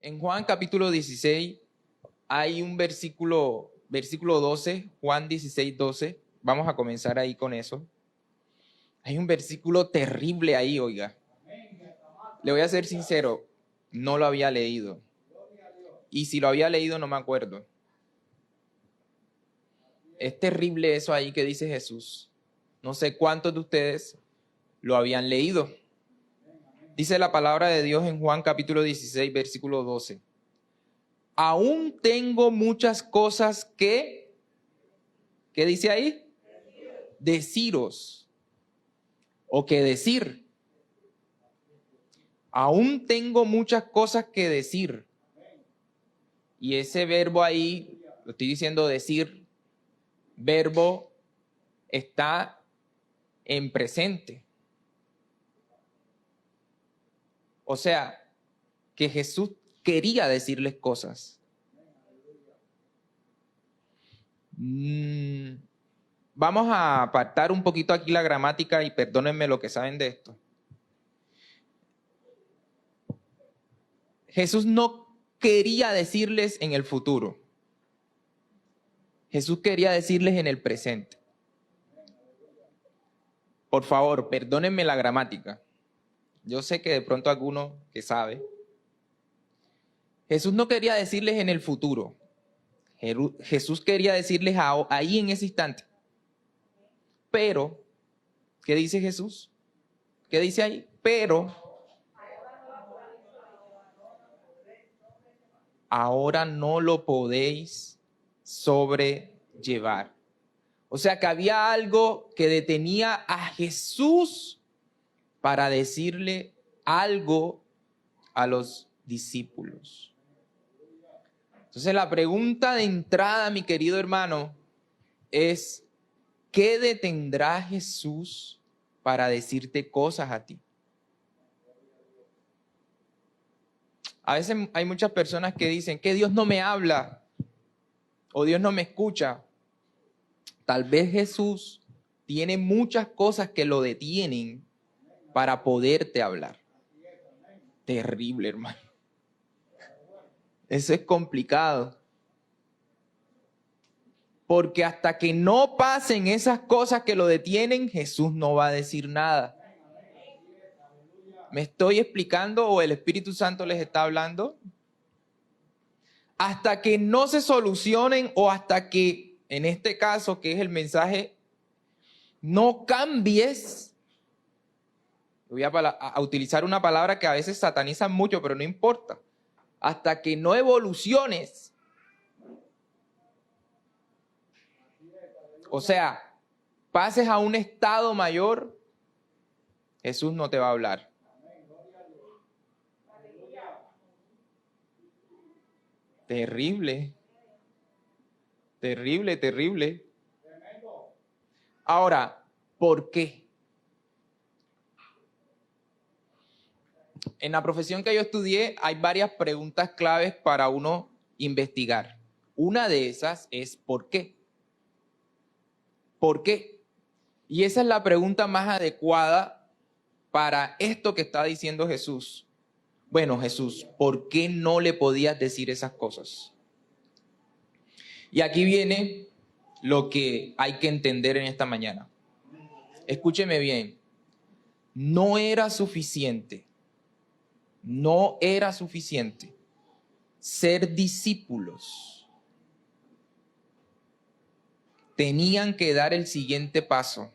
En Juan capítulo 16 hay un versículo 12, Juan 16, 12. Vamos a comenzar ahí con eso. Hay un versículo terrible ahí, oiga. Le voy a ser sincero, no lo había leído. Y si lo había leído no me acuerdo. Es terrible eso ahí que dice Jesús. No sé cuántos de ustedes lo habían leído. Dice la palabra de Dios en Juan capítulo 16, versículo 12. Aún tengo muchas cosas ¿qué dice ahí? Deciros. O que decir. Aún tengo muchas cosas que decir. Y ese verbo ahí, lo estoy diciendo decir, verbo está en presente. O sea, que Jesús quería decirles cosas. Vamos a apartar un poquito aquí la gramática y perdónenme lo que saben de esto. Jesús no quería decirles en el futuro. Jesús quería decirles en el presente. Por favor, perdónenme la gramática. Yo sé que de pronto alguno que sabe. Jesús no quería decirles en el futuro. Jesús quería decirles ahí en ese instante. Pero, ¿qué dice Jesús? ¿Qué dice ahí? Pero ahora no lo podéis sobrellevar. O sea que había algo que detenía a Jesús para decirle algo a los discípulos. Entonces la pregunta de entrada, mi querido hermano, es ¿qué detendrá Jesús para decirte cosas a ti? A veces hay muchas personas que dicen que Dios no me habla o Dios no me escucha. Tal vez Jesús tiene muchas cosas que lo detienen para poderte hablar. Terrible, hermano. Eso es complicado. Porque hasta que no pasen esas cosas que lo detienen, Jesús no va a decir nada. ¿Me estoy explicando o el Espíritu Santo les está hablando? Hasta que no se solucionen o hasta que, en este caso, que es el mensaje, no cambies. Voy a utilizar una palabra que a veces satanizan mucho, pero no importa. Hasta que no evoluciones. O sea, pases a un estado mayor, Jesús no te va a hablar. Terrible. Terrible, terrible. Ahora, ¿por qué? En la profesión que yo estudié hay varias preguntas claves para uno investigar. Una de esas es ¿por qué? ¿Por qué? Y esa es la pregunta más adecuada para esto que está diciendo Jesús. Bueno, Jesús, ¿por qué no le podías decir esas cosas? Y aquí viene lo que hay que entender en esta mañana. Escúcheme bien. No era suficiente ser discípulos. Tenían que dar el siguiente paso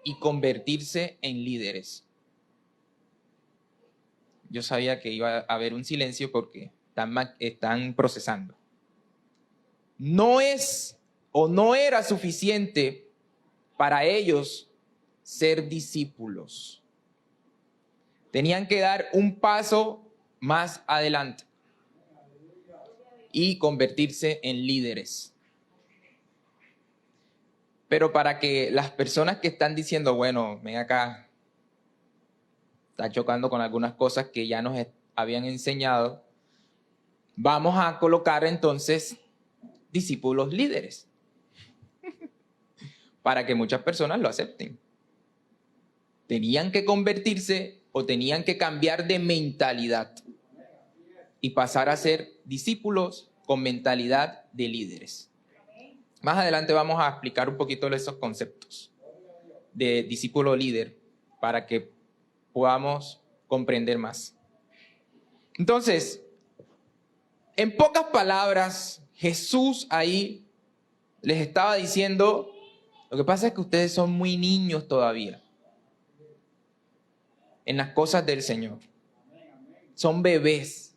y convertirse en líderes. Yo sabía que iba a haber un silencio porque están procesando. No es o no era suficiente para ellos ser discípulos. Tenían que dar un paso más adelante y convertirse en líderes. Pero para que las personas que están diciendo, bueno, ven acá, está chocando con algunas cosas que ya nos habían enseñado, vamos a colocar entonces discípulos líderes para que muchas personas lo acepten. Tenían que convertirse o tenían que cambiar de mentalidad. y pasar a ser discípulos con mentalidad de líderes. Más adelante vamos a explicar un poquito de esos conceptos de discípulo líder para que podamos comprender más. Entonces, en pocas palabras, Jesús ahí les estaba diciendo, lo que pasa es que ustedes son muy niños todavía en las cosas del Señor. Son bebés.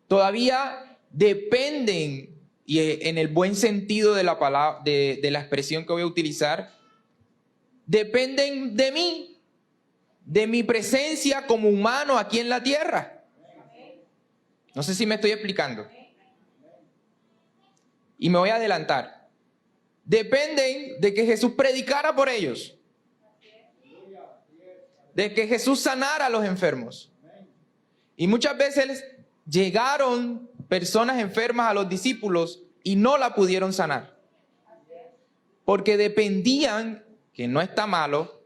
Todavía dependen, y en el buen sentido de la palabra, de la expresión que voy a utilizar, dependen de mí, de mi presencia como humano aquí en la tierra. No sé si me estoy explicando. Y me voy a adelantar. Dependen de que Jesús predicara por ellos. De que Jesús sanara a los enfermos. Y muchas veces llegaron personas enfermas a los discípulos y no la pudieron sanar. Porque dependían, que no está malo,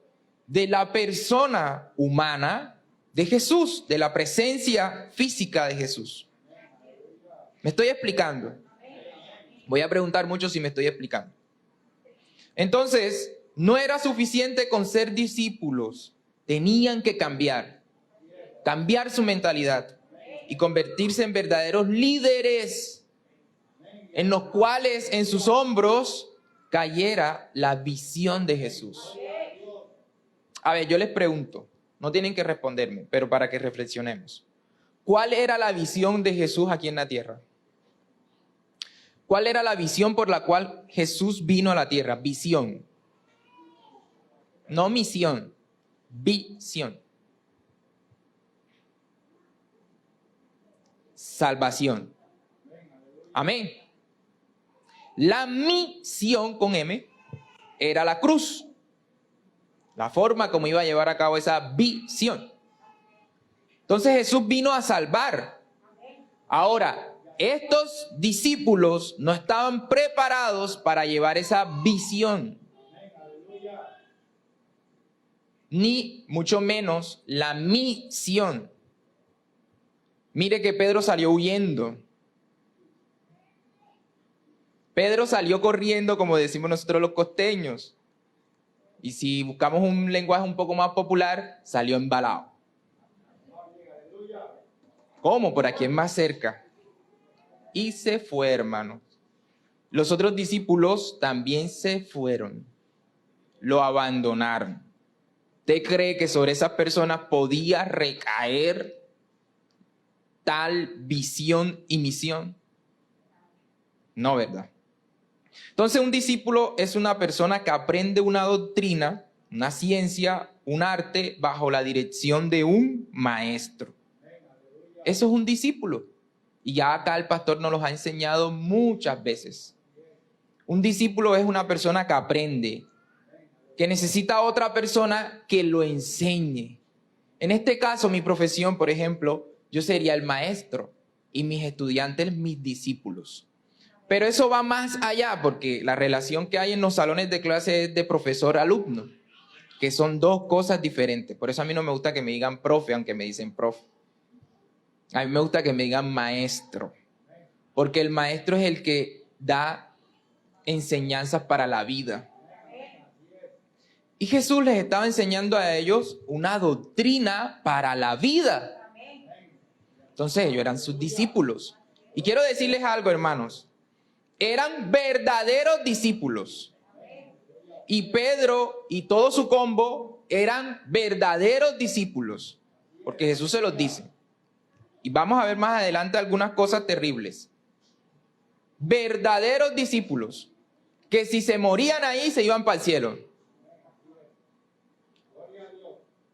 de la persona humana de Jesús, de la presencia física de Jesús. ¿Me estoy explicando? Voy a preguntar mucho si me estoy explicando. Entonces, no era suficiente con ser discípulos. Tenían que cambiar su mentalidad y convertirse en verdaderos líderes en los cuales en sus hombros cayera la visión de Jesús. A ver, yo les pregunto, no tienen que responderme, pero para que reflexionemos. ¿Cuál era la visión de Jesús aquí en la tierra? ¿Cuál era la visión por la cual Jesús vino a la tierra? Visión. No misión, visión. Salvación. Amén. La misión con M era la cruz. La forma como iba a llevar a cabo esa visión. Entonces Jesús vino a salvar. Ahora, estos discípulos no estaban preparados para llevar esa visión. Ni mucho menos la misión. Mire que Pedro salió huyendo. Pedro salió corriendo, como decimos nosotros los costeños. Y si buscamos un lenguaje un poco más popular, salió embalado. ¿Cómo? Por aquí es más cerca. Y se fue, hermano. Los otros discípulos también se fueron. Lo abandonaron. ¿Usted cree que sobre esas personas podía recaer tal visión y misión? No, ¿verdad? Entonces un discípulo es una persona que aprende una doctrina, una ciencia, un arte bajo la dirección de un maestro. Eso es un discípulo. Y ya acá el pastor nos los ha enseñado muchas veces. Un discípulo es una persona que aprende, que necesita a otra persona que lo enseñe. En este caso, mi profesión, por ejemplo, yo sería el maestro y mis estudiantes mis discípulos. Pero eso va más allá porque la relación que hay en los salones de clase es de profesor-alumno, que son dos cosas diferentes. Por eso a mí no me gusta que me digan profe, aunque me dicen profe. A mí me gusta que me digan maestro, porque el maestro es el que da enseñanzas para la vida. Y Jesús les estaba enseñando a ellos una doctrina para la vida. Entonces ellos eran sus discípulos. Y quiero decirles algo, hermanos. Eran verdaderos discípulos. Y Pedro y todo su combo eran verdaderos discípulos. Porque Jesús se los dice. Y vamos a ver más adelante algunas cosas terribles. Verdaderos discípulos. Que si se morían ahí se iban para el cielo.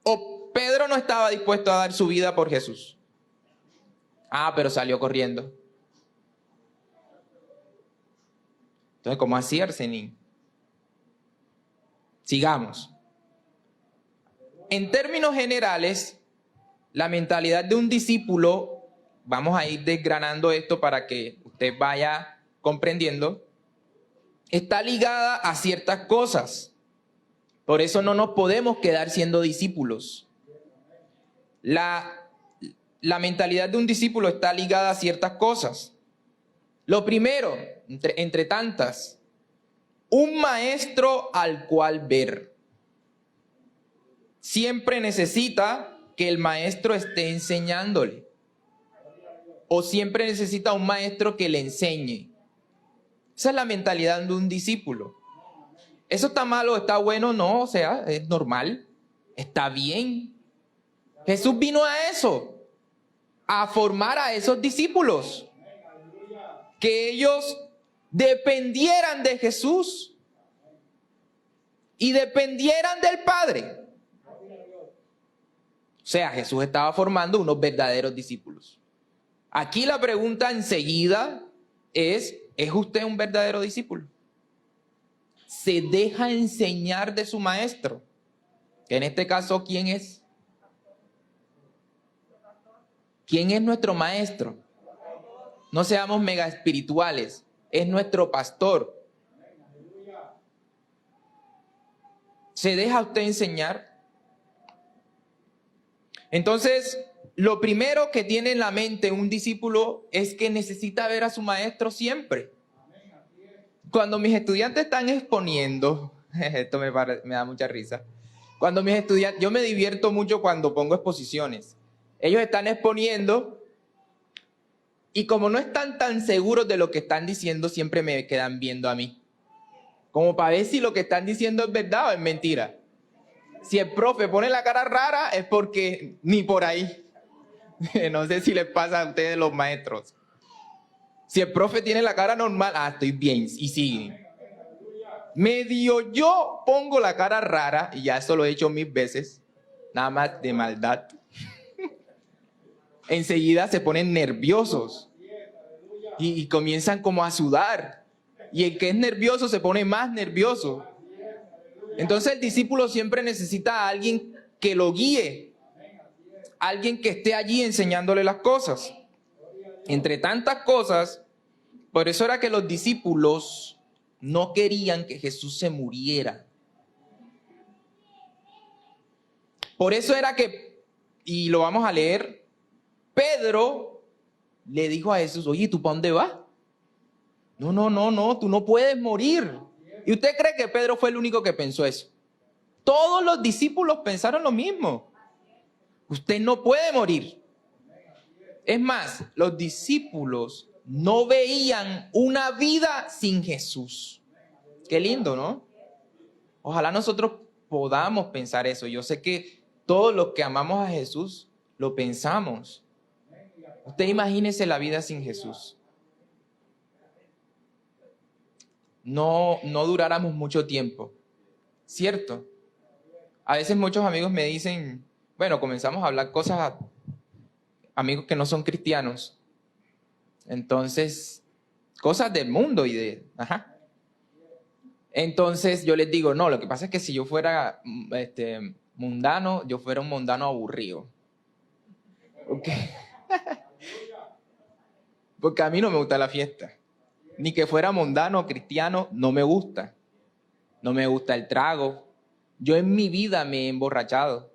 O Pedro no estaba dispuesto a dar su vida por Jesús. Ah, pero salió corriendo. Entonces, ¿cómo así, Arsenín? Sigamos. En términos generales, la mentalidad de un discípulo, vamos a ir desgranando esto para que usted vaya comprendiendo, está ligada a ciertas cosas. Por eso no nos podemos quedar siendo discípulos. la mentalidad de un discípulo está ligada a ciertas cosas. Lo primero, entre tantas, un maestro al cual ver. Siempre necesita que el maestro esté enseñándole. O siempre necesita un maestro que le enseñe. Esa es la mentalidad de un discípulo. ¿Eso está malo, está bueno? No, o sea, es normal, está bien. Jesús vino a eso, a formar a esos discípulos. Que ellos dependieran de Jesús y dependieran del Padre. O sea, Jesús estaba formando unos verdaderos discípulos. Aquí la pregunta enseguida ¿es usted un verdadero discípulo? ¿Se deja enseñar de su maestro? Que en este caso, ¿quién es? ¿Quién es nuestro maestro? No seamos mega espirituales. Es nuestro pastor. ¿Se deja usted enseñar? Entonces, lo primero que tiene en la mente un discípulo es que necesita ver a su maestro siempre. Cuando mis estudiantes están exponiendo, esto me da mucha risa. Cuando mis estudiantes, yo me divierto mucho cuando pongo exposiciones. Ellos están exponiendo y como no están tan seguros de lo que están diciendo, siempre me quedan viendo a mí. Como para ver si lo que están diciendo es verdad o es mentira. Si el profe pone la cara rara es porque ni por ahí. No sé si les pasa a ustedes los maestros. Si el profe tiene la cara normal, estoy bien, y sigue. Medio yo pongo la cara rara, y ya eso lo he hecho 1000 veces, nada más de maldad. Enseguida se ponen nerviosos y comienzan como a sudar. Y el que es nervioso se pone más nervioso. Entonces el discípulo siempre necesita a alguien que lo guíe, alguien que esté allí enseñándole las cosas. Entre tantas cosas, por eso era que los discípulos no querían que Jesús se muriera. Por eso era que, y lo vamos a leer, Pedro le dijo a Jesús, oye, ¿tú para dónde vas? No, tú no puedes morir. ¿Y usted cree que Pedro fue el único que pensó eso? Todos los discípulos pensaron lo mismo. Usted no puede morir. Es más, los discípulos no veían una vida sin Jesús. Qué lindo, ¿no? Ojalá nosotros podamos pensar eso. Yo sé que todos los que amamos a Jesús lo pensamos. Usted imagínese la vida sin Jesús. No duráramos mucho tiempo, ¿cierto? A veces muchos amigos me dicen, bueno, comenzamos a hablar cosas, amigos que no son cristianos, entonces, cosas del mundo Entonces yo les digo, no, lo que pasa es que si yo fuera mundano, yo fuera un mundano aburrido. Okay. Porque a mí no me gusta la fiesta. Ni que fuera mundano o cristiano, no me gusta. No me gusta el trago. Yo en mi vida me he emborrachado.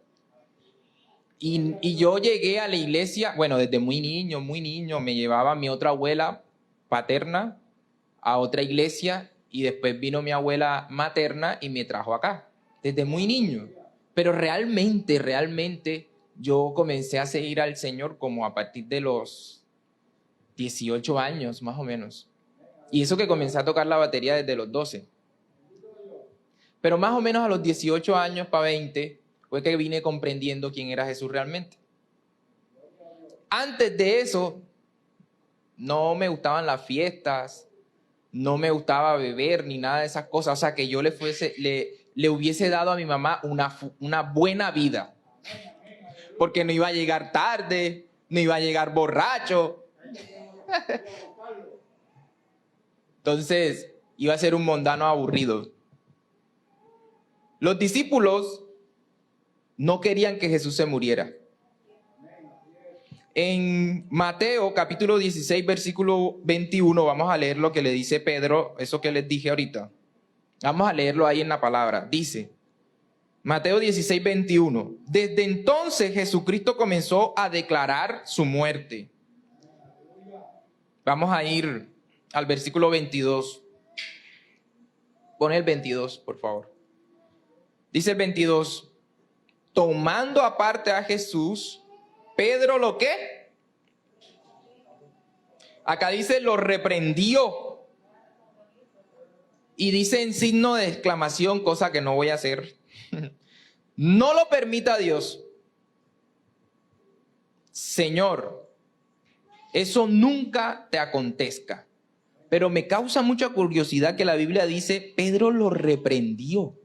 Y yo llegué a la iglesia, bueno, desde muy niño, me llevaba mi otra abuela paterna a otra iglesia y después vino mi abuela materna y me trajo acá, desde muy niño. Pero realmente yo comencé a seguir al Señor como a partir de los 18 años, más o menos. Y eso que comencé a tocar la batería desde los 12. Pero más o menos a los 18 años para 20 fue que vine comprendiendo quién era Jesús realmente. Antes de eso, no me gustaban las fiestas, no me gustaba beber ni nada de esas cosas. O sea, que yo le hubiese dado a mi mamá una buena vida. Porque no iba a llegar tarde, no iba a llegar borracho. Entonces, iba a ser un mundano aburrido. Los discípulos no querían que Jesús se muriera. En Mateo capítulo 16, versículo 21, vamos a leer lo que le dice Pedro, eso que les dije ahorita. Vamos a leerlo ahí en la palabra. Dice, Mateo 16, 21. Desde entonces Jesucristo comenzó a declarar su muerte. Vamos a ir al versículo 22. Pon el 22, por favor. Dice el 22. Tomando aparte a Jesús, Pedro ¿lo qué? Acá dice lo reprendió. Y dice en signo de exclamación, cosa que no voy a hacer. No lo permita Dios. Señor, eso nunca te acontezca. Pero me causa mucha curiosidad que la Biblia dice, Pedro lo reprendió.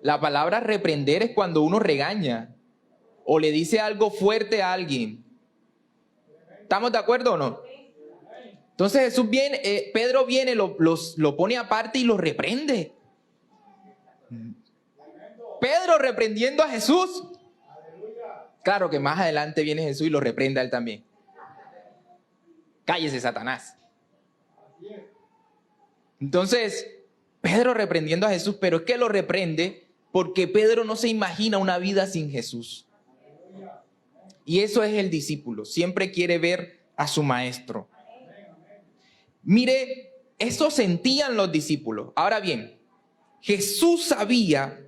La palabra reprender es cuando uno regaña o le dice algo fuerte a alguien. ¿Estamos de acuerdo o no? Entonces Jesús viene, Pedro viene, lo pone aparte y lo reprende. Pedro reprendiendo a Jesús. Claro que más adelante viene Jesús y lo reprende a él también. Cállese, Satanás. Entonces, Pedro reprendiendo a Jesús, pero es que lo reprende porque Pedro no se imagina una vida sin Jesús. Y eso es el discípulo, siempre quiere ver a su maestro. Mire, eso sentían los discípulos. Ahora bien, Jesús sabía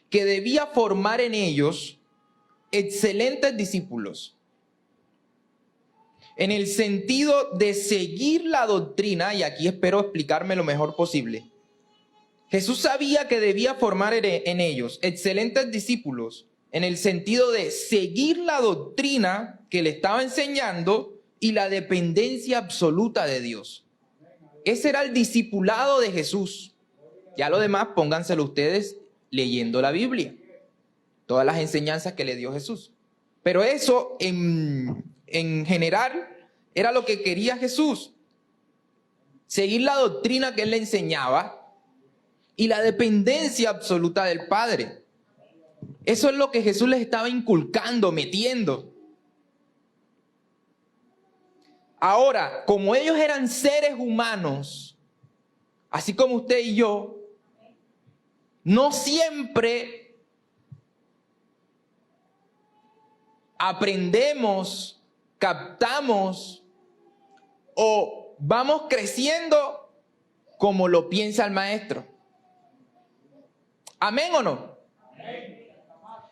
que debía formar en ellos excelentes discípulos, en el sentido de seguir la doctrina, y aquí espero explicarme lo mejor posible. Jesús sabía que debía formar en ellos excelentes discípulos, en el sentido de seguir la doctrina que le estaba enseñando y la dependencia absoluta de Dios. Ese era el discipulado de Jesús. Ya lo demás, pónganselo ustedes leyendo la Biblia, todas las enseñanzas que le dio Jesús. Pero eso en general era lo que quería Jesús. Seguir la doctrina que él le enseñaba y la dependencia absoluta del Padre. Eso es lo que Jesús les estaba inculcando, metiendo. Ahora, como ellos eran seres humanos, así como usted y yo, no siempre aprendemos, captamos o vamos creciendo como lo piensa el maestro. ¿Amén o no?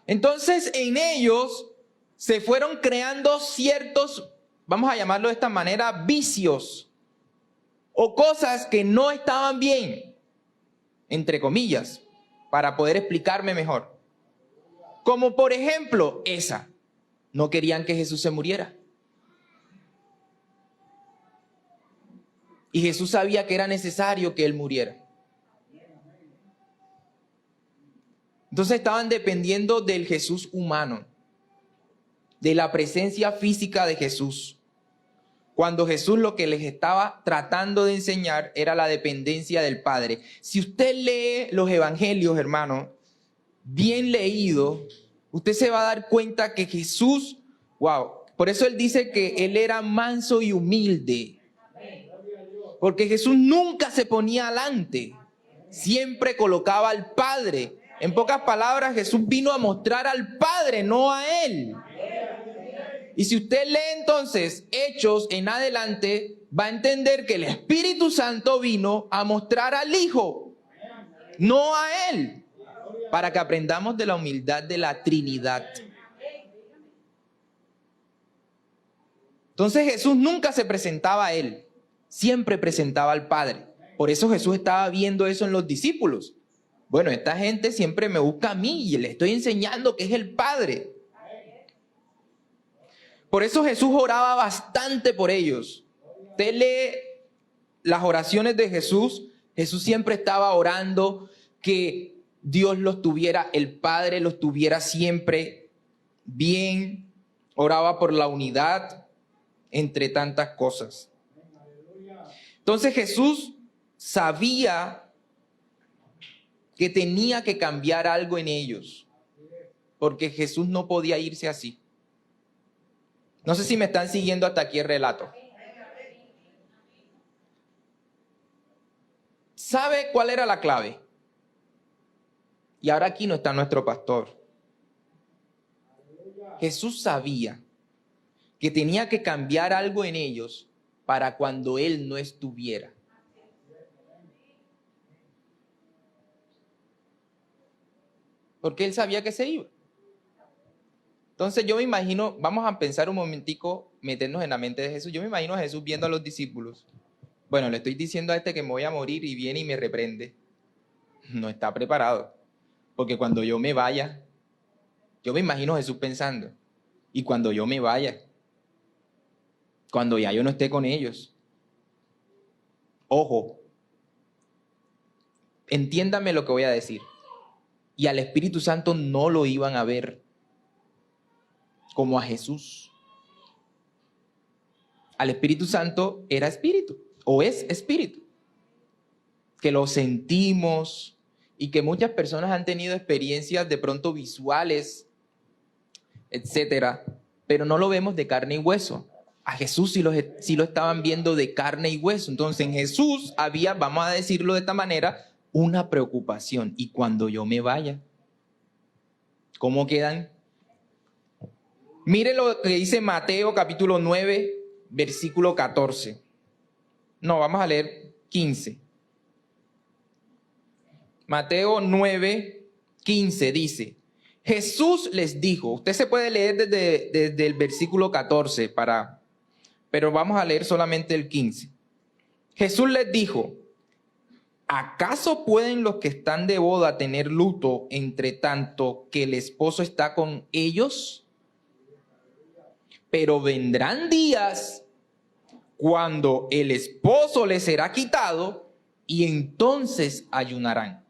Entonces en ellos se fueron creando ciertos, vamos a llamarlo de esta manera, vicios o cosas que no estaban bien, entre comillas, para poder explicarme mejor. Como por ejemplo esa, no querían que Jesús se muriera. Y Jesús sabía que era necesario que él muriera. Entonces estaban dependiendo del Jesús humano, de la presencia física de Jesús. Cuando Jesús lo que les estaba tratando de enseñar era la dependencia del Padre. Si usted lee los evangelios, hermano, bien leído, usted se va a dar cuenta que Jesús, wow, por eso él dice que él era manso y humilde. Porque Jesús nunca se ponía adelante, siempre colocaba al Padre. En pocas palabras, Jesús vino a mostrar al Padre, no a él. Y si usted lee entonces Hechos en adelante, va a entender que el Espíritu Santo vino a mostrar al Hijo, no a él, para que aprendamos de la humildad de la Trinidad. Entonces Jesús nunca se presentaba a él, siempre presentaba al Padre. Por eso Jesús estaba viendo eso en los discípulos. Bueno, esta gente siempre me busca a mí y le estoy enseñando que es el Padre. Por eso Jesús oraba bastante por ellos. Usted lee las oraciones de Jesús. Jesús siempre estaba orando que Dios los tuviera, el Padre los tuviera siempre bien. Oraba por la unidad entre tantas cosas. Entonces Jesús sabía que tenía que cambiar algo en ellos, porque Jesús no podía irse así. No sé si me están siguiendo hasta aquí el relato. ¿Sabe cuál era la clave? Y ahora aquí no está nuestro pastor. Jesús sabía que tenía que cambiar algo en ellos para cuando Él no estuviera. Porque Él sabía que se iba. Entonces yo me imagino, vamos a pensar un momentico, meternos en la mente de Jesús. Yo me imagino a Jesús viendo a los discípulos. Bueno, le estoy diciendo a este que me voy a morir y viene y me reprende. No está preparado. Porque cuando yo me vaya, yo me imagino a Jesús pensando, y cuando yo me vaya, cuando ya yo no esté con ellos. Ojo, entiéndame lo que voy a decir. Y al Espíritu Santo no lo iban a ver como a Jesús. Al Espíritu Santo era espíritu, o es espíritu, que lo sentimos y que muchas personas han tenido experiencias de pronto visuales, etcétera, pero no lo vemos de carne y hueso. A Jesús sí lo estaban viendo de carne y hueso. Entonces en Jesús había, vamos a decirlo de esta manera, una preocupación. Y cuando yo me vaya, ¿cómo quedan? Mire lo que dice Mateo capítulo 9, versículo 14. No, vamos a leer 15. Mateo 9, 15 dice, Jesús les dijo, usted se puede leer desde el versículo 14 pero vamos a leer solamente el 15. Jesús les dijo, ¿acaso pueden los que están de boda tener luto entre tanto que el esposo está con ellos? Pero vendrán días cuando el esposo les será quitado y entonces ayunarán.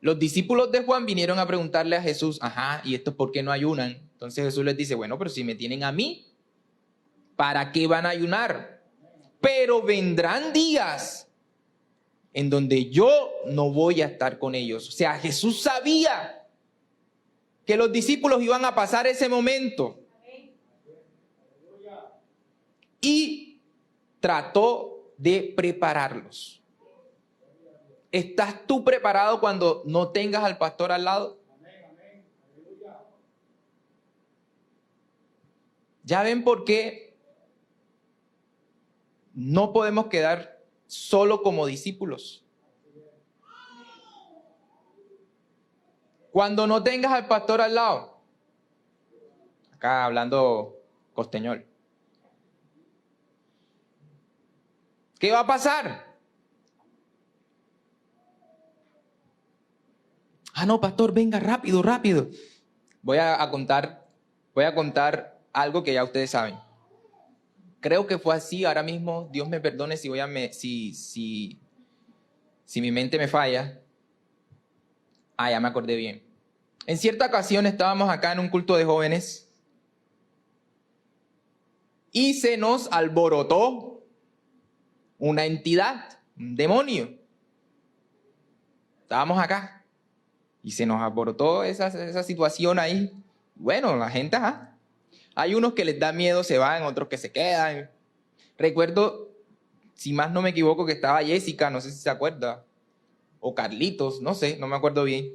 Los discípulos de Juan vinieron a preguntarle a Jesús, ajá, ¿y esto por qué no ayunan? Entonces Jesús les dice, bueno, pero si me tienen a mí, ¿para qué van a ayunar? Pero vendrán días en donde yo no voy a estar con ellos. O sea, Jesús sabía que los discípulos iban a pasar ese momento. Y trató de prepararlos. ¿Estás tú preparado cuando no tengas al pastor al lado? ¿Ya ven por qué no podemos quedar solo como discípulos? Cuando no tengas al pastor al lado, acá hablando costeñol, ¿qué va a pasar? Ah, no, pastor, venga, rápido, rápido. Voy a contar algo que ya ustedes saben. Creo que fue así, ahora mismo, Dios me perdone si mi mente me falla. Ah, ya me acordé bien. En cierta ocasión estábamos acá en un culto de jóvenes y se nos alborotó una entidad, un demonio. Estábamos acá y se nos alborotó esa situación ahí. Bueno, la gente, ajá. Hay unos que les da miedo, se van, otros que se quedan. Recuerdo, si más no me equivoco, que estaba Jessica, no sé si se acuerda, o Carlitos, no sé, no me acuerdo bien.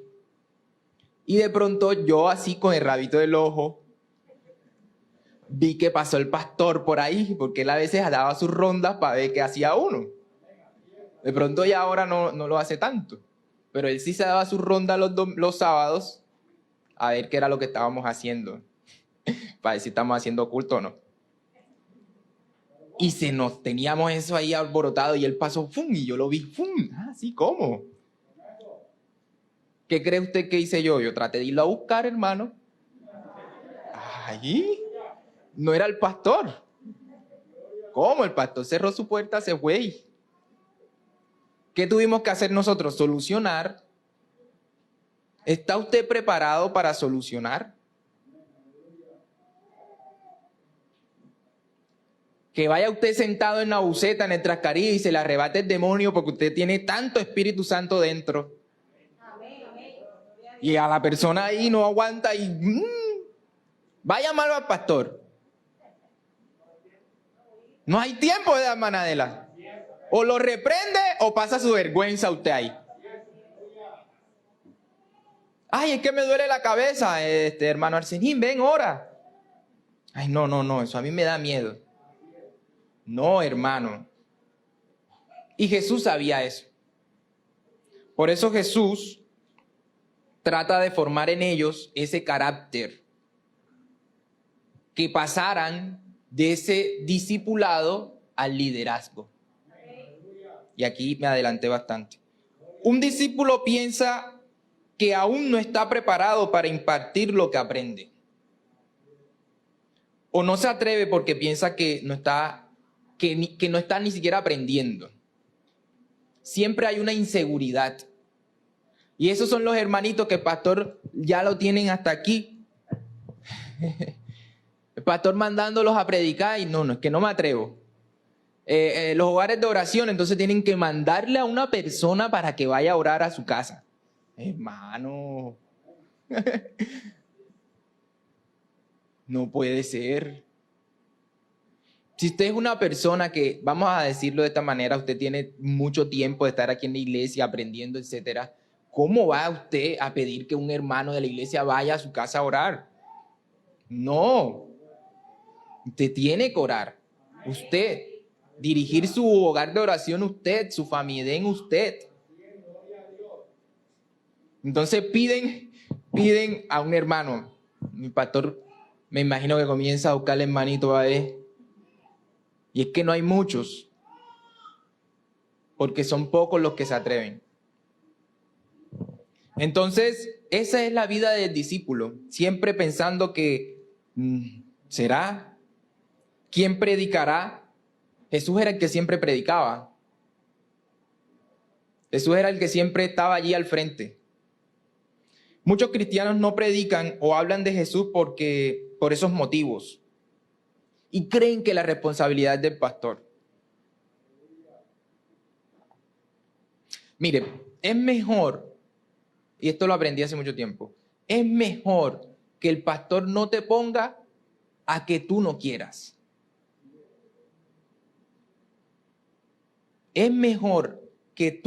Y de pronto yo así con el rabito del ojo, vi que pasó el pastor por ahí, porque él a veces daba sus rondas para ver qué hacía uno. De pronto ya ahora no lo hace tanto, pero él sí se daba su ronda los sábados a ver qué era lo que estábamos haciendo, para ver si estamos haciendo culto o no. Y teníamos eso ahí alborotado y él pasó, ¡fum! Y yo lo vi, ¡fum! Ah, sí, ¿cómo? ¿Qué cree usted que hice yo? Yo traté de irlo a buscar, hermano. Ahí no era el pastor. ¿Cómo? El pastor cerró su puerta, se fue. ¿Qué tuvimos que hacer nosotros? Solucionar. ¿Está usted preparado para solucionar? Que vaya usted sentado en la buceta, en el trascarillo y se le arrebate el demonio porque usted tiene tanto Espíritu Santo dentro. Y a la persona ahí no aguanta y vaya malo al pastor. No hay tiempo de dar manadela. O lo reprende o pasa su vergüenza usted ahí. Ay, es que me duele la cabeza, hermano Arsenín, ven, ora. Ay, no, eso a mí me da miedo. No, hermano. Y Jesús sabía eso. Por eso Jesús trata de formar en ellos ese carácter, que pasaran de ese discipulado al liderazgo. Y aquí me adelanté bastante. Un discípulo piensa que aún no está preparado para impartir lo que aprende. O no se atreve porque piensa que no está ni siquiera aprendiendo. Siempre hay una inseguridad. Y esos son los hermanitos que el pastor ya lo tienen hasta aquí. El pastor mandándolos a predicar y no, es que no me atrevo. Los hogares de oración, entonces tienen que mandarle a una persona para que vaya a orar a su casa. Hermano, no puede ser. Si usted es una persona que, vamos a decirlo de esta manera, usted tiene mucho tiempo de estar aquí en la iglesia aprendiendo, etcétera, ¿cómo va usted a pedir que un hermano de la iglesia vaya a su casa a orar? No. Usted tiene que orar. Usted. Dirigir su hogar de oración usted, su familia en usted. Entonces piden a un hermano. Mi pastor, me imagino que comienza a buscarle hermanito a ver. Y es que no hay muchos, porque son pocos los que se atreven. Entonces, esa es la vida del discípulo, siempre pensando que, ¿será? ¿Quién predicará? Jesús era el que siempre predicaba. Jesús era el que siempre estaba allí al frente. Muchos cristianos no predican o hablan de Jesús por esos motivos. Y creen que la responsabilidad es del pastor. Mire, es mejor, y esto lo aprendí hace mucho tiempo, es mejor que el pastor no te ponga a que tú no quieras. Es mejor que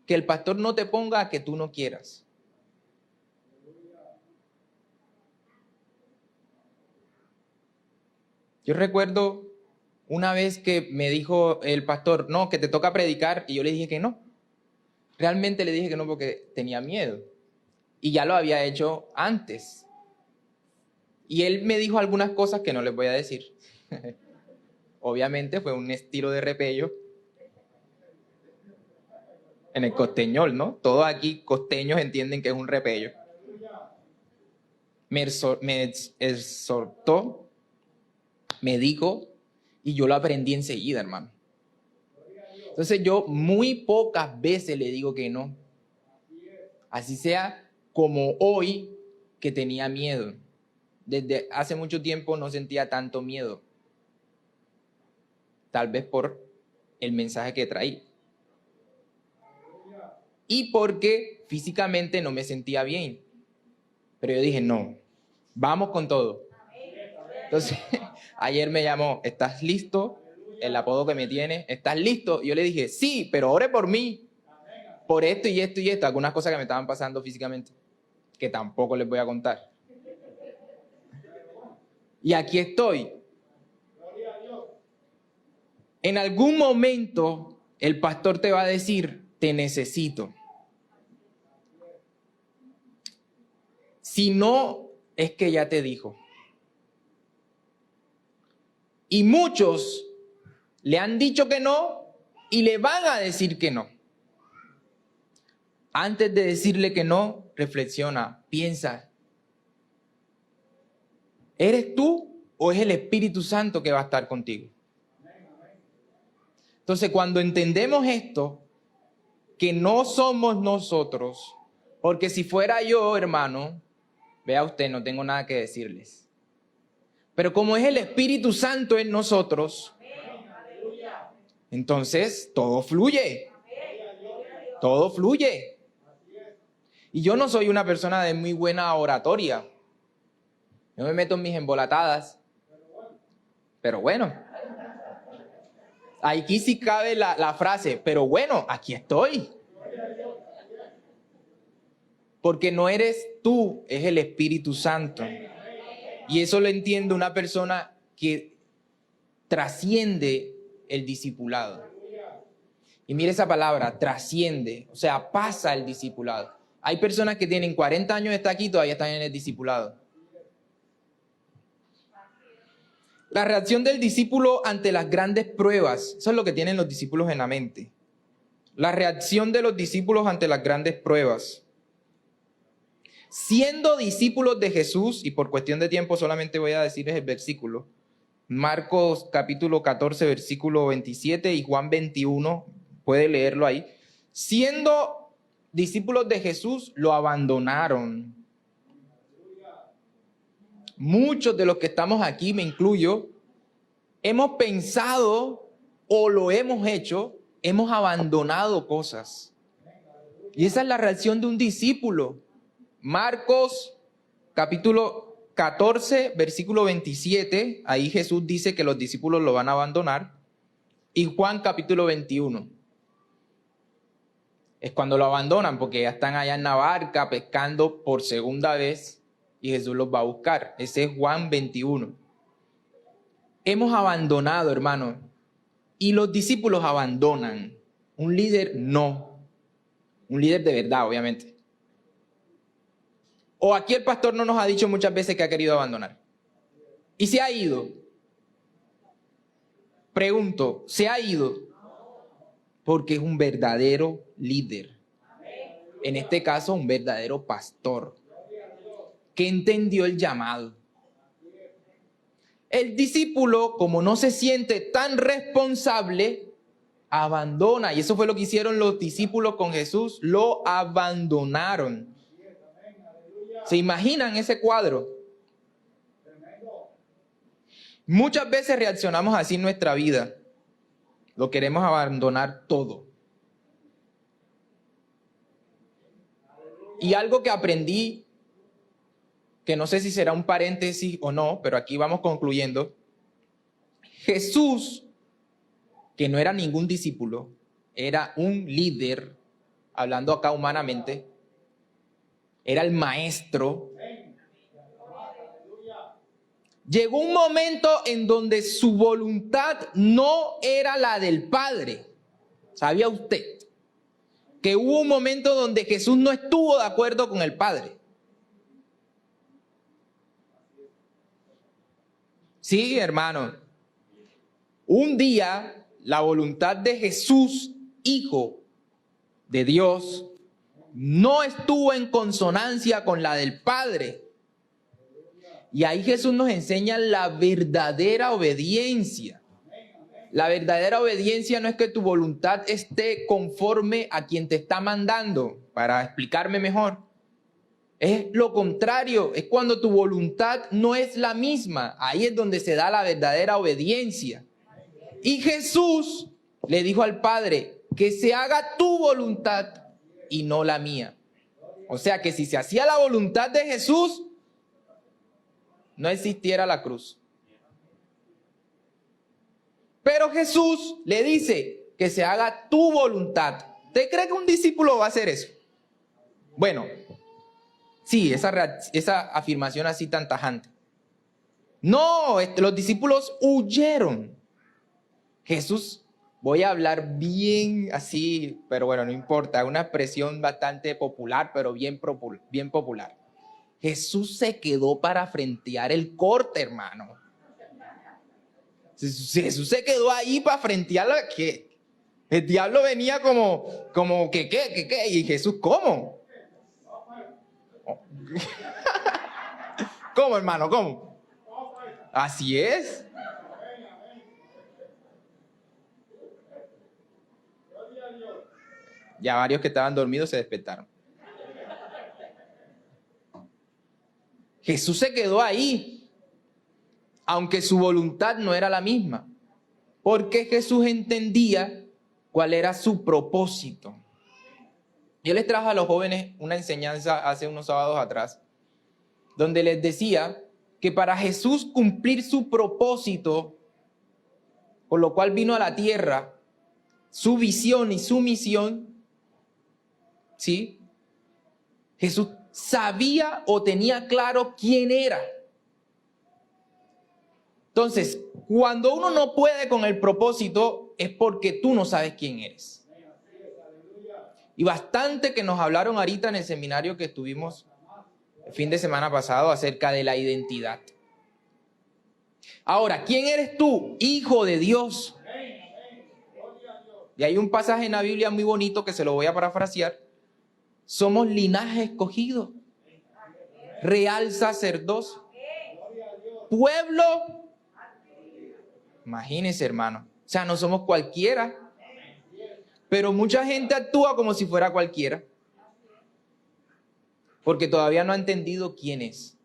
el pastor no te ponga a que tú no quieras. Yo recuerdo una vez que me dijo el pastor, no, que te toca predicar, y yo le dije que no. Realmente le dije que no porque tenía miedo. Y ya lo había hecho antes. Y él me dijo algunas cosas que no les voy a decir. Obviamente fue un estilo de repello. En el costeñol, ¿no? Todos aquí costeños entienden que es un repello. Me exhortó, me dijo, y yo lo aprendí enseguida, hermano. Entonces yo muy pocas veces le digo que no. Así sea como hoy, que tenía miedo. Desde hace mucho tiempo no sentía tanto miedo. Tal vez por el mensaje que traí. Y porque físicamente no me sentía bien. Pero yo dije, no, vamos con todo. Entonces, ayer me llamó, ¿estás listo? El apodo que me tiene, ¿estás listo? Y yo le dije, sí, pero ore por mí. Por esto y esto y esto. Algunas cosas que me estaban pasando físicamente, que tampoco les voy a contar. Y aquí estoy. En algún momento, el pastor te va a decir, te necesito. Si no, es que ya te dijo. Y muchos le han dicho que no y le van a decir que no. Antes de decirle que no, reflexiona, piensa. ¿Eres tú o es el Espíritu Santo que va a estar contigo? Entonces, cuando entendemos esto, que no somos nosotros, porque si fuera yo, hermano, vea usted, no tengo nada que decirles. Pero como es el Espíritu Santo en nosotros, entonces todo fluye. Todo fluye. Y yo no soy una persona de muy buena oratoria. Yo me meto en mis embolatadas. Pero bueno. Aquí sí cabe la frase, pero bueno, aquí estoy. Porque no eres tú, es el Espíritu Santo. Y eso lo entiende una persona que trasciende el discipulado. Y mire esa palabra, trasciende, o sea, pasa el discipulado. Hay personas que tienen 40 años de estar aquí y todavía están en el discipulado. La reacción del discípulo ante las grandes pruebas, eso es lo que tienen los discípulos en la mente. La reacción de los discípulos ante las grandes pruebas. Siendo discípulos de Jesús, y por cuestión de tiempo solamente voy a decirles el versículo, Marcos capítulo 14, versículo 27 y Juan 21, puede leerlo ahí. Siendo discípulos de Jesús, lo abandonaron. Muchos de los que estamos aquí, me incluyo, hemos pensado o lo hemos hecho, hemos abandonado cosas. Y esa es la reacción de un discípulo. Marcos capítulo 14, versículo 27, ahí Jesús dice que los discípulos lo van a abandonar. Y Juan capítulo 21. Es cuando lo abandonan porque ya están allá en la barca pescando por segunda vez y Jesús los va a buscar. Ese es Juan 21. Hemos abandonado, hermano, y los discípulos abandonan. Un líder no. Un líder de verdad, obviamente. O aquí el pastor no nos ha dicho muchas veces que ha querido abandonar. Y se ha ido. Pregunto, ¿se ha ido? Porque es un verdadero líder. En este caso, un verdadero pastor. Que entendió el llamado. El discípulo, como no se siente tan responsable, abandona. Y eso fue lo que hicieron los discípulos con Jesús. Lo abandonaron. ¿Se imaginan ese cuadro? Muchas veces reaccionamos así en nuestra vida. Lo queremos abandonar todo. Y algo que aprendí, que no sé si será un paréntesis o no, pero aquí vamos concluyendo. Jesús, que no era ningún discípulo, era un líder, hablando acá humanamente, era el maestro. Llegó un momento en donde su voluntad no era la del Padre. ¿Sabía usted que hubo un momento donde Jesús no estuvo de acuerdo con el Padre? Sí, hermano. Un día la voluntad de Jesús, Hijo de Dios, no estuvo en consonancia con la del Padre. Y ahí Jesús nos enseña la verdadera obediencia. La verdadera obediencia no es que tu voluntad esté conforme a quien te está mandando, para explicarme mejor. Es lo contrario, es cuando tu voluntad no es la misma. Ahí es donde se da la verdadera obediencia. Y Jesús le dijo al Padre, que se haga tu voluntad y no la mía. O sea que si se hacía la voluntad de Jesús, no existiera la cruz. Pero Jesús le dice que se haga tu voluntad. ¿Usted cree que un discípulo va a hacer eso? Bueno, sí, esa afirmación así tan tajante. No, los discípulos huyeron. Jesús, voy a hablar bien así, pero bueno, no importa, una expresión bastante popular, pero bien popular. Jesús se quedó para frentear el corte, hermano. Jesús se quedó ahí para frentear que el diablo venía como que qué, y Jesús, ¿cómo? ¿Cómo, hermano? ¿Cómo? Así es. Ya varios que estaban dormidos se despertaron. Jesús se quedó ahí, aunque su voluntad no era la misma, porque Jesús entendía cuál era su propósito. Yo les traje a los jóvenes una enseñanza hace unos sábados atrás, donde les decía que para Jesús cumplir su propósito, por lo cual vino a la tierra, su visión y su misión, ¿sí? Jesús sabía o tenía claro quién era. Entonces, cuando uno no puede con el propósito, es porque tú no sabes quién eres. Y bastante que nos hablaron ahorita en el seminario que estuvimos el fin de semana pasado acerca de la identidad. Ahora, ¿quién eres tú? Hijo de Dios. Y hay un pasaje en la Biblia muy bonito que se lo voy a parafrasear. Somos linaje escogido, real sacerdocio, pueblo. Imagínense, hermano. O sea, no somos cualquiera. Pero mucha gente actúa como si fuera cualquiera. Porque todavía no ha entendido quién es.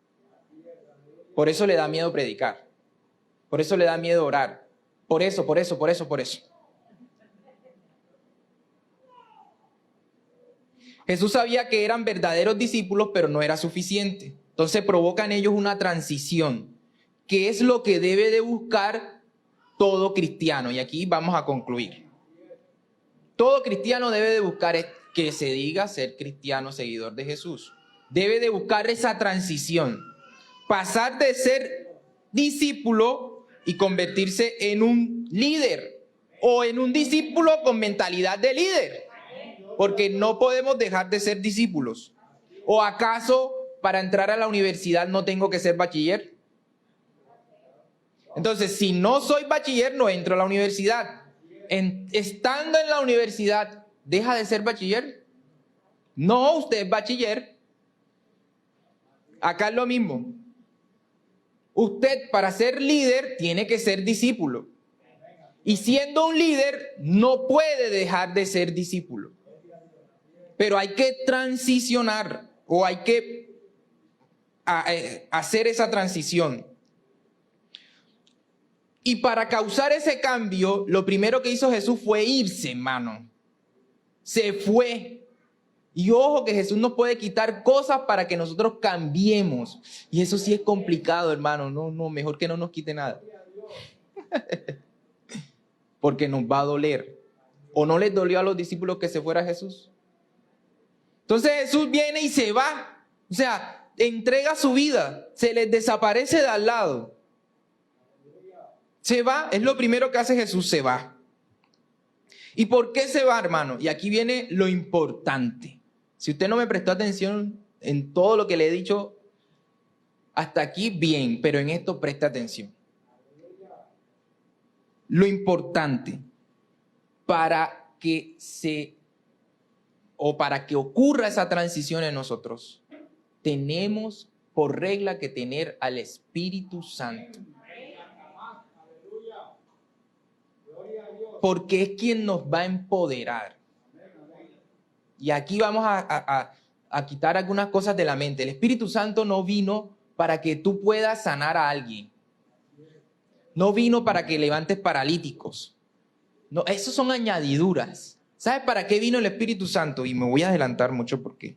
Por eso le da miedo predicar. Por eso le da miedo orar. Por eso. Jesús sabía que eran verdaderos discípulos, pero no era suficiente. Entonces provoca en ellos una transición, que es lo que debe de buscar todo cristiano. Y aquí vamos a concluir. Todo cristiano debe de buscar que se diga ser cristiano, seguidor de Jesús. Debe de buscar esa transición. Pasar de ser discípulo y convertirse en un líder. O en un discípulo con mentalidad de líder. Porque no podemos dejar de ser discípulos. ¿O acaso para entrar a la universidad no tengo que ser bachiller? Entonces, si no soy bachiller, no entro a la universidad. Estando en la universidad, ¿deja de ser bachiller? No, usted es bachiller. Acá es lo mismo. Usted, para ser líder, tiene que ser discípulo. Y siendo un líder, no puede dejar de ser discípulo. Pero hay que transicionar o hay que hacer esa transición. Y para causar ese cambio, lo primero que hizo Jesús fue irse, hermano. Se fue. Y ojo que Jesús nos puede quitar cosas para que nosotros cambiemos. Y eso sí es complicado, hermano. No, mejor que no nos quite nada. Porque nos va a doler. ¿O no les dolió a los discípulos que se fuera Jesús? Entonces Jesús viene y se va. O sea, entrega su vida. Se les desaparece de al lado. Se va, es lo primero que hace Jesús, se va. ¿Y por qué se va, hermano? Y aquí viene lo importante. Si usted no me prestó atención en todo lo que le he dicho hasta aquí, bien, pero en esto presta atención. Lo importante para que ocurra esa transición en nosotros, tenemos por regla que tener al Espíritu Santo. Porque es quien nos va a empoderar. Y aquí vamos a quitar algunas cosas de la mente. El Espíritu Santo no vino para que tú puedas sanar a alguien. No vino para que levantes paralíticos. No, esos son añadiduras. ¿Sabes para qué vino el Espíritu Santo? Y me voy a adelantar mucho porque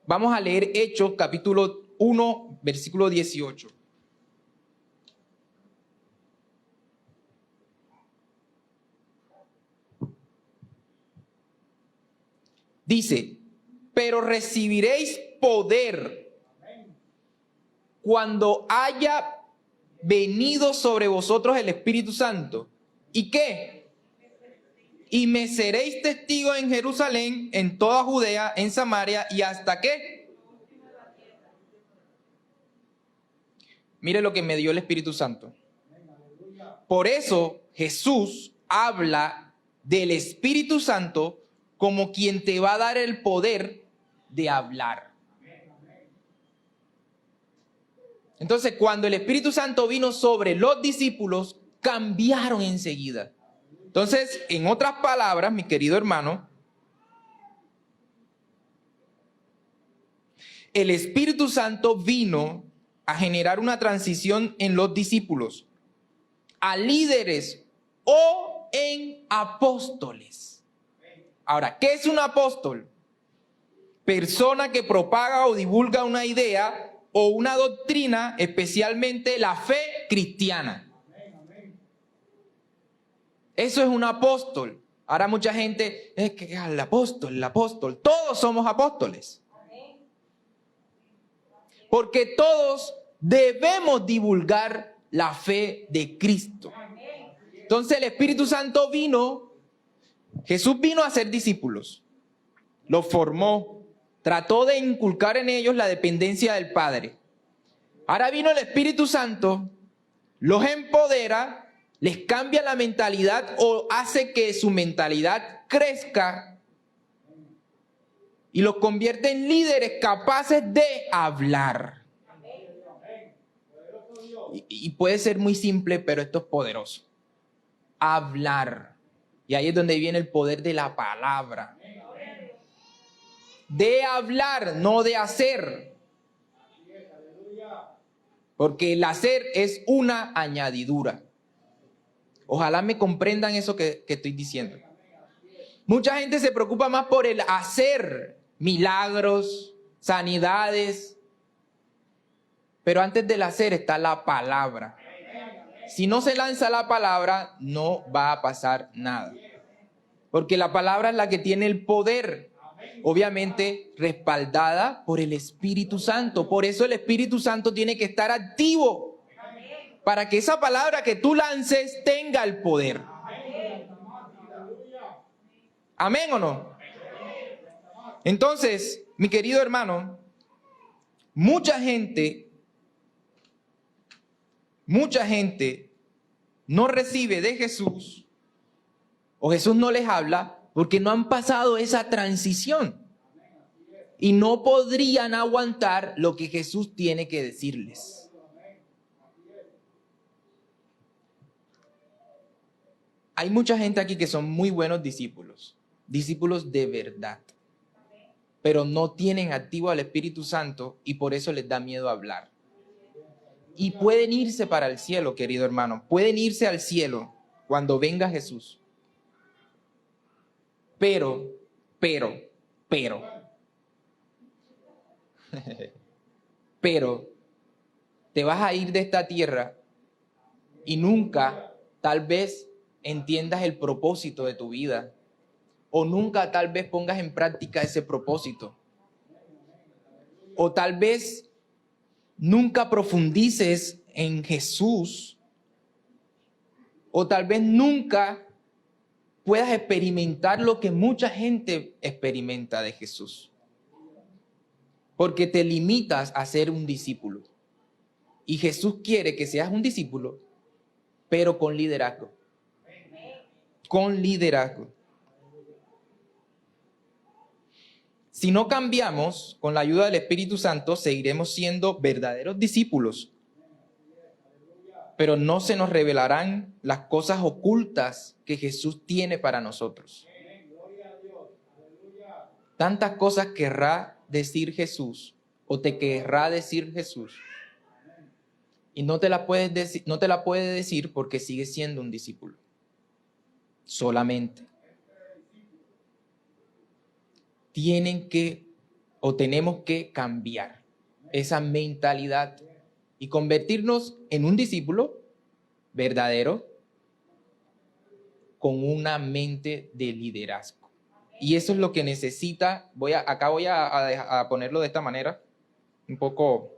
vamos a leer Hechos capítulo 1, versículo 18. Dice, pero recibiréis poder cuando haya venido sobre vosotros el Espíritu Santo. ¿Y qué? Y me seréis testigos en Jerusalén, en toda Judea, en Samaria y hasta ¿qué? Mire lo que me dio el Espíritu Santo. Por eso Jesús habla del Espíritu Santo como quien te va a dar el poder de hablar. Entonces, cuando el Espíritu Santo vino sobre los discípulos, cambiaron enseguida. Entonces, en otras palabras, mi querido hermano, el Espíritu Santo vino a generar una transición en los discípulos, a líderes o en apóstoles. Ahora, ¿qué es un apóstol? Persona que propaga o divulga una idea o una doctrina, especialmente la fe cristiana. Eso es un apóstol. Ahora mucha gente, es que el apóstol, todos somos apóstoles. Porque todos debemos divulgar la fe de Cristo. Entonces el Espíritu Santo Jesús vino a ser discípulos, los formó, trató de inculcar en ellos la dependencia del Padre. Ahora vino el Espíritu Santo, los empodera, les cambia la mentalidad o hace que su mentalidad crezca y los convierte en líderes capaces de hablar. Y puede ser muy simple, pero esto es poderoso. Hablar. Y ahí es donde viene el poder de la palabra. De hablar, no de hacer. Porque el hacer es una añadidura. Ojalá me comprendan eso que estoy diciendo. Mucha gente se preocupa más por el hacer milagros, sanidades. Pero antes del hacer está la palabra. Si no se lanza la palabra, no va a pasar nada. Porque la palabra es la que tiene el poder, obviamente respaldada por el Espíritu Santo. Por eso el Espíritu Santo tiene que estar activo para que esa palabra que tú lances tenga el poder. ¿Amén o no? Entonces, mi querido hermano, mucha gente no recibe de Jesús o Jesús no les habla porque no han pasado esa transición y no podrían aguantar lo que Jesús tiene que decirles. Hay mucha gente aquí que son muy buenos discípulos de verdad, pero no tienen activo al Espíritu Santo y por eso les da miedo hablar. Y pueden irse para el cielo, querido hermano. Pueden irse al cielo cuando venga Jesús. Pero. Pero te vas a ir de esta tierra y nunca, tal vez, entiendas el propósito de tu vida. O nunca, tal vez, pongas en práctica ese propósito. O tal vez nunca profundices en Jesús, o tal vez nunca puedas experimentar lo que mucha gente experimenta de Jesús, porque te limitas a ser un discípulo. Y Jesús quiere que seas un discípulo, pero con liderazgo. Con liderazgo. Si no cambiamos con la ayuda del Espíritu Santo, seguiremos siendo verdaderos discípulos. Pero no se nos revelarán las cosas ocultas que Jesús tiene para nosotros. Tantas cosas querrá decir Jesús o te querrá decir Jesús. Y no te la puede decir porque sigues siendo un discípulo. Solamente. Tenemos que cambiar esa mentalidad y convertirnos en un discípulo verdadero con una mente de liderazgo. Y eso es lo que necesita, acá voy a ponerlo de esta manera, un poco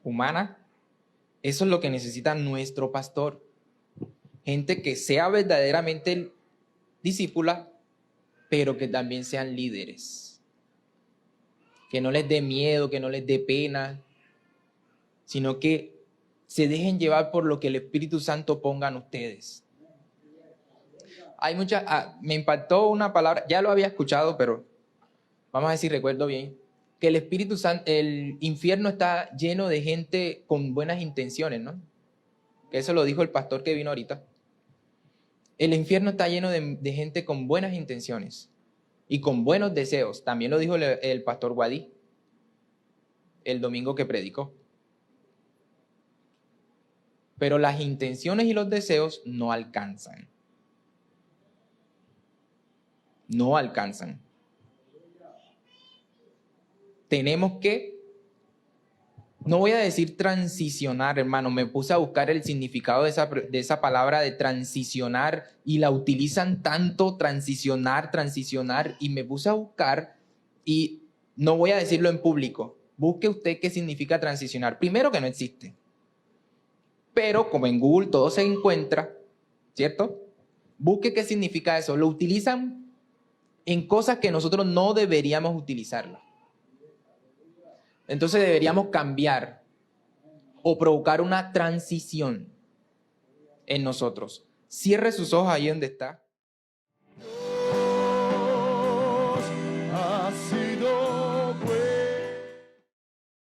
humana. Eso es lo que necesita nuestro pastor. Gente que sea verdaderamente discípula, pero que también sean líderes. Que no les dé miedo, que no les dé pena, sino que se dejen llevar por lo que el Espíritu Santo ponga en ustedes. Me impactó una palabra, ya lo había escuchado, pero vamos a ver si recuerdo bien, que el Espíritu Santo, el infierno está lleno de gente con buenas intenciones, ¿no? Que eso lo dijo el pastor que vino ahorita. El infierno está lleno de gente con buenas intenciones y con buenos deseos. También lo dijo el pastor Guadí el domingo que predicó. Pero las intenciones y los deseos no alcanzan. No alcanzan. Tenemos que No voy a decir transicionar, hermano. Me puse a buscar el significado de esa palabra de transicionar y la utilizan tanto, transicionar, y me puse a buscar y no voy a decirlo en público. Busque usted qué significa transicionar. Primero que no existe. Pero como en Google todo se encuentra, ¿cierto? Busque qué significa eso. Lo utilizan en cosas que nosotros no deberíamos utilizarlo. Entonces deberíamos cambiar o provocar una transición en nosotros. Cierre sus ojos ahí donde está.